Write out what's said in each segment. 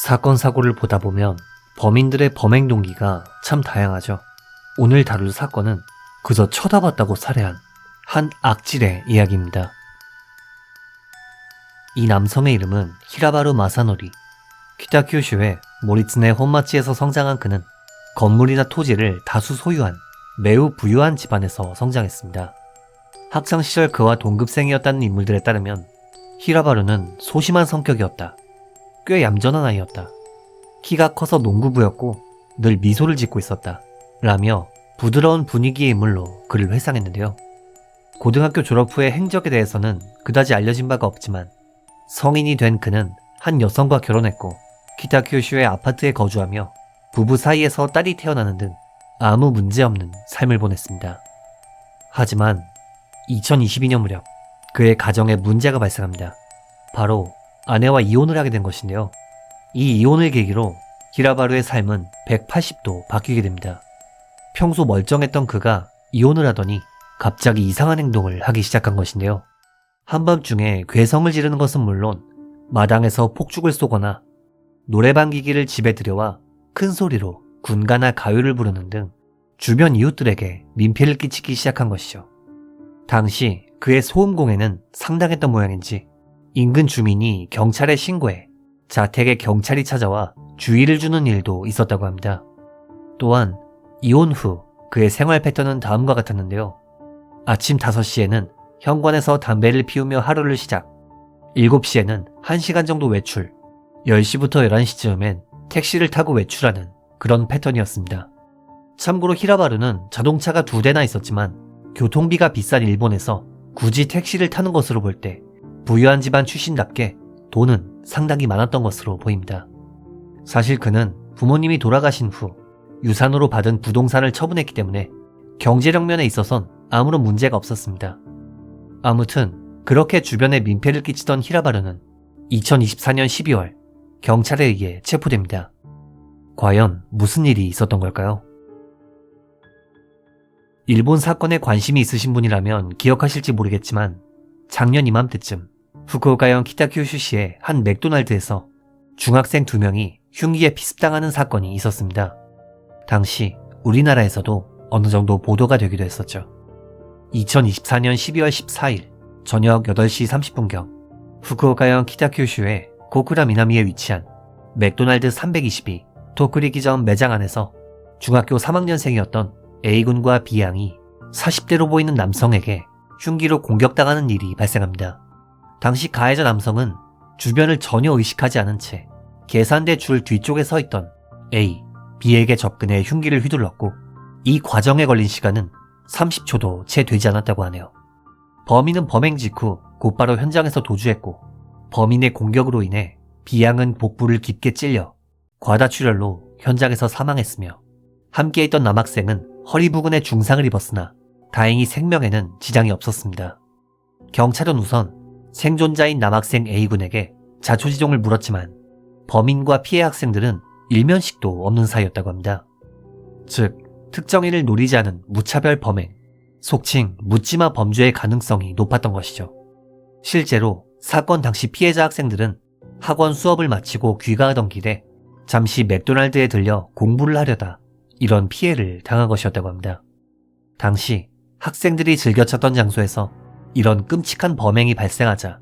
사건 사고를 보다 보면 범인들의 범행 동기가 참 다양하죠. 오늘 다룰 사건은 그저 쳐다봤다고 살해한 한 악질의 이야기입니다. 이 남성의 이름은 히라바루 마사노리. 키타큐슈의 모리츠네 혼마치에서 성장한 그는 건물이나 토지를 다수 소유한 매우 부유한 집안에서 성장했습니다. 학창시절 그와 동급생이었다는 인물들에 따르면 히라바루는 소심한 성격이었다. 꽤 얌전한 아이였다. 키가 커서 농구부였고 늘 미소를 짓고 있었다. 라며 부드러운 분위기의 인물로 그를 회상했는데요. 고등학교 졸업 후의 행적에 대해서는 그다지 알려진 바가 없지만 성인이 된 그는 한 여성과 결혼했고 키타큐슈의 아파트에 거주하며 부부 사이에서 딸이 태어나는 등 아무 문제 없는 삶을 보냈습니다. 하지만 2022년 무렵 그의 가정에 문제가 발생합니다. 바로 아내와 이혼을 하게 된 것인데요. 이 이혼을 계기로 히라바루의 삶은 180도 바뀌게 됩니다. 평소 멀쩡했던 그가 이혼을 하더니 갑자기 이상한 행동을 하기 시작한 것인데요. 한밤중에 괴성을 지르는 것은 물론 마당에서 폭죽을 쏘거나 노래방 기기를 집에 들여와 큰 소리로 군가나 가요를 부르는 등 주변 이웃들에게 민폐를 끼치기 시작한 것이죠. 당시 그의 소음공해는 상당했던 모양인지 인근 주민이 경찰에 신고해 자택에 경찰이 찾아와 주의를 주는 일도 있었다고 합니다. 또한 이혼 후 그의 생활 패턴은 다음과 같았는데요. 아침 5시에는 현관에서 담배를 피우며 하루를 시작, 7시에는 1시간 정도 외출, 10시부터 11시쯤엔 택시를 타고 외출하는 그런 패턴이었습니다. 참고로 히라바루는 자동차가 2대나 있었지만 교통비가 비싼 일본에서 굳이 택시를 타는 것으로 볼 때 부유한 집안 출신답게 돈은 상당히 많았던 것으로 보입니다. 사실 그는 부모님이 돌아가신 후 유산으로 받은 부동산을 처분했기 때문에 경제력 면에 있어선 아무런 문제가 없었습니다. 아무튼 그렇게 주변에 민폐를 끼치던 히라바루는 2024년 12월 경찰에 의해 체포됩니다. 과연 무슨 일이 있었던 걸까요? 일본 사건에 관심이 있으신 분이라면 기억하실지 모르겠지만 작년 이맘때쯤 후쿠오카현 키타큐슈시의 한 맥도날드에서 중학생 2명이 흉기에 피습당하는 사건이 있었습니다. 당시 우리나라에서도 어느 정도 보도가 되기도 했었죠. 2024년 12월 14일 저녁 8시 30분경 후쿠오카현 키타큐슈의 고쿠라 미나미에 위치한 맥도날드 322 토쿠리기점 매장 안에서 중학교 3학년생이었던 A군과 B양이 40대로 보이는 남성에게 흉기로 공격당하는 일이 발생합니다. 당시 가해자 남성은 주변을 전혀 의식하지 않은 채 계산대 줄 뒤쪽에 서 있던 A, B에게 접근해 흉기를 휘둘렀고 이 과정에 걸린 시간은 30초도 채 되지 않았다고 하네요. 범인은 범행 직후 곧바로 현장에서 도주했고 범인의 공격으로 인해 B양은 복부를 깊게 찔려 과다출혈로 현장에서 사망했으며 함께 있던 남학생은 허리 부근에 중상을 입었으나 다행히 생명에는 지장이 없었습니다. 경찰은 우선 생존자인 남학생 A군에게 자초지종을 물었지만 범인과 피해 학생들은 일면식도 없는 사이였다고 합니다. 즉, 특정인을 노리지 않은 무차별 범행, 속칭 묻지마 범죄의 가능성이 높았던 것이죠. 실제로 사건 당시 피해자 학생들은 학원 수업을 마치고 귀가하던 길에 잠시 맥도날드에 들려 공부를 하려다 이런 피해를 당한 것이었다고 합니다. 당시 학생들이 즐겨 찾던 장소에서 이런 끔찍한 범행이 발생하자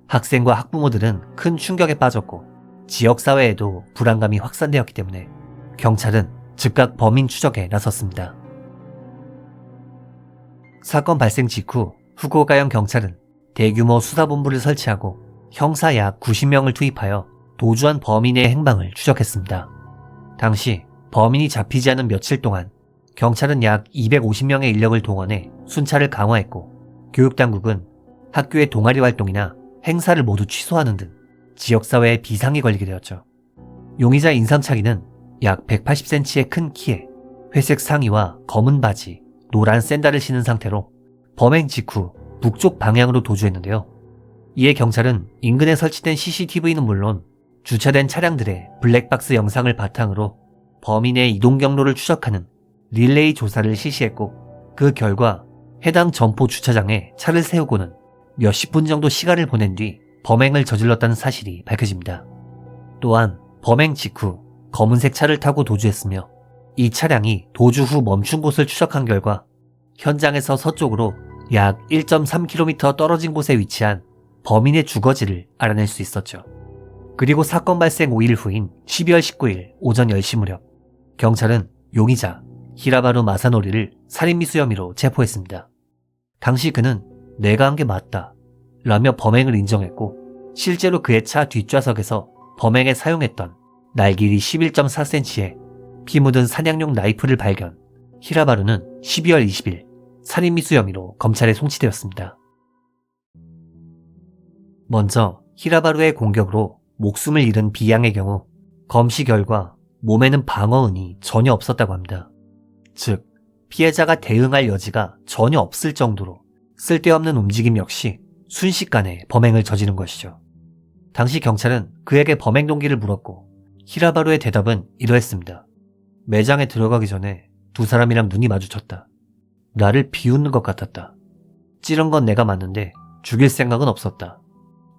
학생과 학부모들은 큰 충격에 빠졌고 지역사회에도 불안감이 확산되었기 때문에 경찰은 즉각 범인 추적에 나섰습니다. 사건 발생 직후 후쿠오카현 경찰은 대규모 수사본부를 설치하고 형사 약 90명을 투입하여 도주한 범인의 행방을 추적했습니다. 당시 범인이 잡히지 않은 며칠 동안 경찰은 약 250명의 인력을 동원해 순찰을 강화했고 교육당국은 학교의 동아리 활동이나 행사를 모두 취소하는 등 지역사회에 비상이 걸리게 되었죠. 용의자 인상착의는 약 180cm의 큰 키에 회색 상의와 검은 바지, 노란 샌들을 신은 상태로 범행 직후 북쪽 방향으로 도주했는데요. 이에 경찰은 인근에 설치된 CCTV는 물론 주차된 차량들의 블랙박스 영상을 바탕으로 범인의 이동 경로를 추적하는 릴레이 조사를 실시했고 그 결과 해당 점포 주차장에 차를 세우고는 몇십 분 정도 시간을 보낸 뒤 범행을 저질렀다는 사실이 밝혀집니다. 또한 범행 직후 검은색 차를 타고 도주했으며 이 차량이 도주 후 멈춘 곳을 추적한 결과 현장에서 서쪽으로 약 1.3km 떨어진 곳에 위치한 범인의 주거지를 알아낼 수 있었죠. 그리고 사건 발생 5일 후인 12월 19일 오전 10시 무렵 경찰은 용의자 히라바루 마사노리를 살인미수 혐의로 체포했습니다. 당시 그는 내가 한 게 맞다 라며 범행을 인정했고 실제로 그의 차 뒷좌석에서 범행에 사용했던 날길이 11.4cm의 피 묻은 사냥용 나이프를 발견. 히라바루는 12월 20일 살인미수 혐의로 검찰에 송치되었습니다. 먼저 히라바루의 공격으로 목숨을 잃은 비양의 경우 검시 결과 몸에는 방어은이 전혀 없었다고 합니다. 즉, 피해자가 대응할 여지가 전혀 없을 정도로 쓸데없는 움직임 역시 순식간에 범행을 저지른 것이죠. 당시 경찰은 그에게 범행 동기를 물었고 히라바루의 대답은 이러했습니다. 매장에 들어가기 전에 두 사람이랑 눈이 마주쳤다. 나를 비웃는 것 같았다. 찌른 건 내가 맞는데 죽일 생각은 없었다.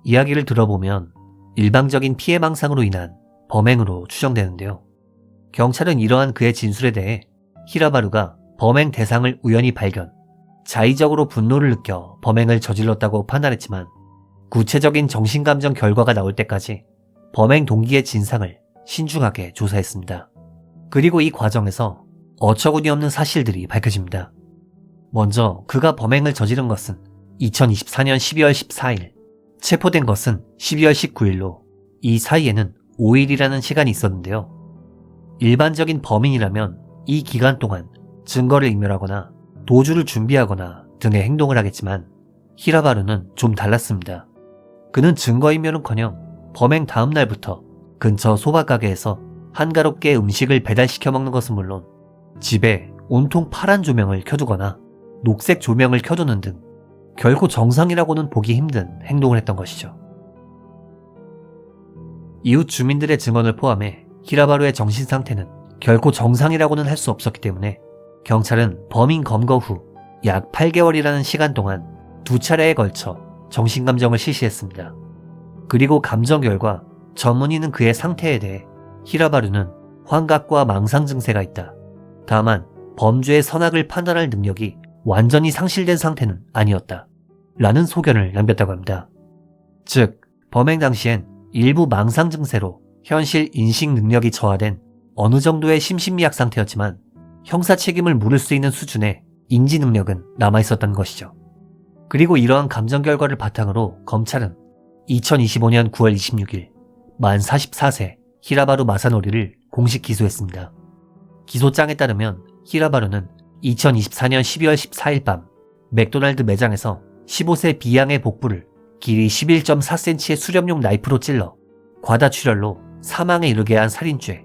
이야기를 들어보면 일방적인 피해망상으로 인한 범행으로 추정되는데요. 경찰은 이러한 그의 진술에 대해 히라바루가 범행 대상을 우연히 발견, 자의적으로 분노를 느껴 범행을 저질렀다고 판단했지만 구체적인 정신감정 결과가 나올 때까지 범행 동기의 진상을 신중하게 조사했습니다. 그리고 이 과정에서 어처구니 없는 사실들이 밝혀집니다. 먼저 그가 범행을 저지른 것은 2024년 12월 14일, 체포된 것은 12월 19일로 이 사이에는 5일이라는 시간이 있었는데요. 일반적인 범인이라면 이 기간 동안 증거를 인멸하거나 도주를 준비하거나 등의 행동을 하겠지만 히라바루는 좀 달랐습니다. 그는 증거인멸은커녕 범행 다음 날부터 근처 소바가게에서 한가롭게 음식을 배달시켜 먹는 것은 물론 집에 온통 파란 조명을 켜두거나 녹색 조명을 켜두는 등 결코 정상이라고는 보기 힘든 행동을 했던 것이죠. 이웃 주민들의 증언을 포함해 히라바루의 정신 상태는 결코 정상이라고는 할 수 없었기 때문에 경찰은 범인 검거 후 약 8개월이라는 시간 동안 두 차례에 걸쳐 정신감정을 실시했습니다. 그리고 감정 결과 전문의는 그의 상태에 대해 히라바루는 환각과 망상 증세가 있다. 다만 범죄의 선악을 판단할 능력이 완전히 상실된 상태는 아니었다. 라는 소견을 남겼다고 합니다. 즉, 범행 당시엔 일부 망상 증세로 현실 인식 능력이 저하된 어느 정도의 심신미약 상태였지만 형사 책임을 물을 수 있는 수준의 인지 능력은 남아있었던 것이죠. 그리고 이러한 감정 결과를 바탕으로 검찰은 2025년 9월 26일 만 44세 히라바루 마사노리를 공식 기소했습니다. 기소장에 따르면 히라바루는 2024년 12월 14일 밤 맥도날드 매장에서 15세 비양의 복부를 길이 11.4cm의 수렵용 나이프로 찔러 과다출혈로 사망에 이르게 한 살인죄,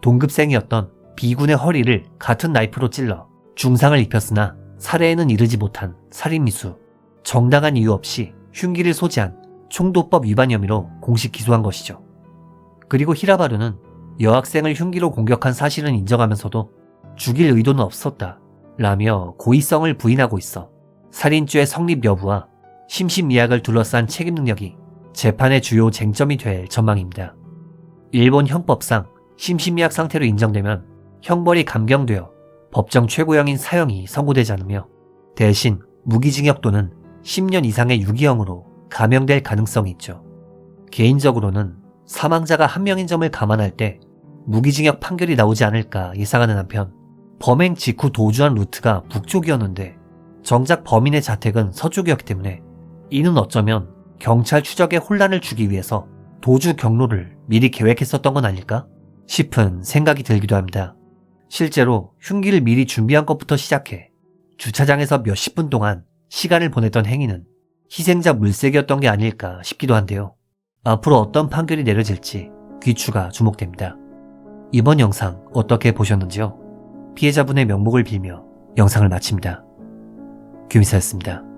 동급생이었던 B군의 허리를 같은 나이프로 찔러 중상을 입혔으나 살해에는 이르지 못한 살인미수, 정당한 이유 없이 흉기를 소지한 총도법 위반 혐의로 공식 기소한 것이죠. 그리고 히라바루는 여학생을 흉기로 공격한 사실은 인정하면서도 죽일 의도는 없었다 라며 고의성을 부인하고 있어 살인죄 성립 여부와 심신미약을 둘러싼 책임 능력이 재판의 주요 쟁점이 될 전망입니다. 일본 형법상 심신미약 상태로 인정되면 형벌이 감경되어 법정 최고형인 사형이 선고되지 않으며 대신 무기징역 또는 10년 이상의 유기형으로 감형될 가능성이 있죠. 개인적으로는 사망자가 한 명인 점을 감안할 때 무기징역 판결이 나오지 않을까 예상하는 한편 범행 직후 도주한 루트가 북쪽이었는데 정작 범인의 자택은 서쪽이었기 때문에 이는 어쩌면 경찰 추적에 혼란을 주기 위해서 도주 경로를 미리 계획했었던 건 아닐까 싶은 생각이 들기도 합니다. 실제로 흉기를 미리 준비한 것부터 시작해 주차장에서 몇십 분 동안 시간을 보냈던 행위는 희생자 물색이었던 게 아닐까 싶기도 한데요. 앞으로 어떤 판결이 내려질지 귀추가 주목됩니다. 이번 영상 어떻게 보셨는지요? 피해자분의 명복을 빌며 영상을 마칩니다. 규미사였습니다.